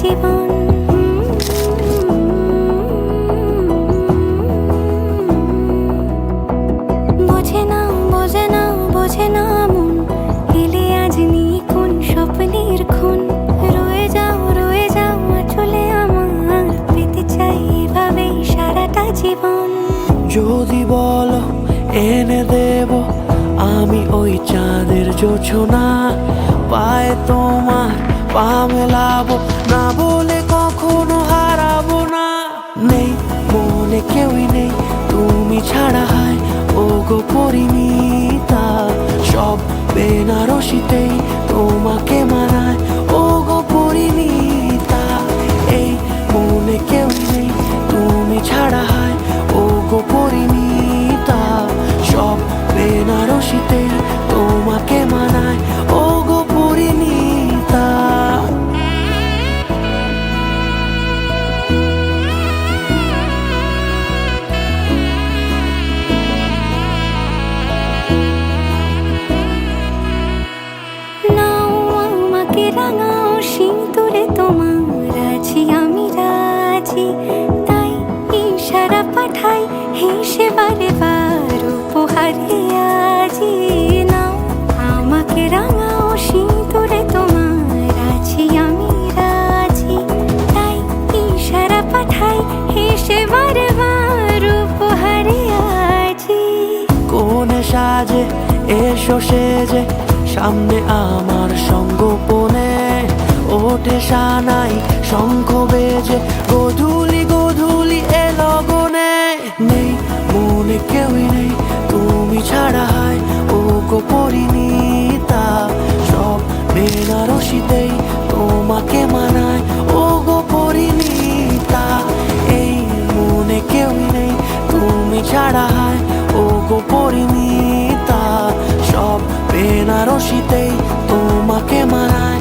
জীবন। বোঝে না বোঝে না বোঝে না মন, এলে আজ নিখুন স্বপ্নের খুন। রয়ে যাও চলে আমার, পেতে চাই এভাবেই সারাটা জীবন। যদি বলো এনে দেব আমি ওই চাঁদের জোছনা, পায়ে তোমার পা মেলাবো, না বলে কখনো হারাবো না। নেই মনে কেউই নেই তুমি ছাড়া, হায় ও গো পরিণীতা। সব বেনারসিতেই তোমাকে মানায় ও গো পরিণীতা। এই মনে কেউই নেই তুমি ছাড়া, হায় ও গো পরিণীতা। সব বেনারসিতেই তোমাকে মানায় ও গো পরিণীতা। নাও আমাকে রাঙাও সিঁদুরে তোমার, আছি আমি রাজি। তাই ইশারা পাঠাই হেসে বারে বার উপহারে আজি। নাও আমাকে রাঙাও সিঁদুরে তোমার, আছি আমি রাজি। তাই ইশারা পাঠাই হেসে বারে বার উপহারে আজি। কোনে সাজে এসো সেজে সামনে আমার সঙ্গোপনে, ওঠে সানাই শঙ্খ বেজে গধূলি গধূলি এ লগনে। নেই মনে কেউই নেই তুমি ছাড়া, হায় ও গো পরিণীতা। সব বেনারসিতেই তোমাকে মানায় ও গো পরিণীতা। এই মনে কেউই নেই তুমি ছাড়া, হায় ও গো পরিণীতা। সব বেনারসিতেই তোমাকে মানায়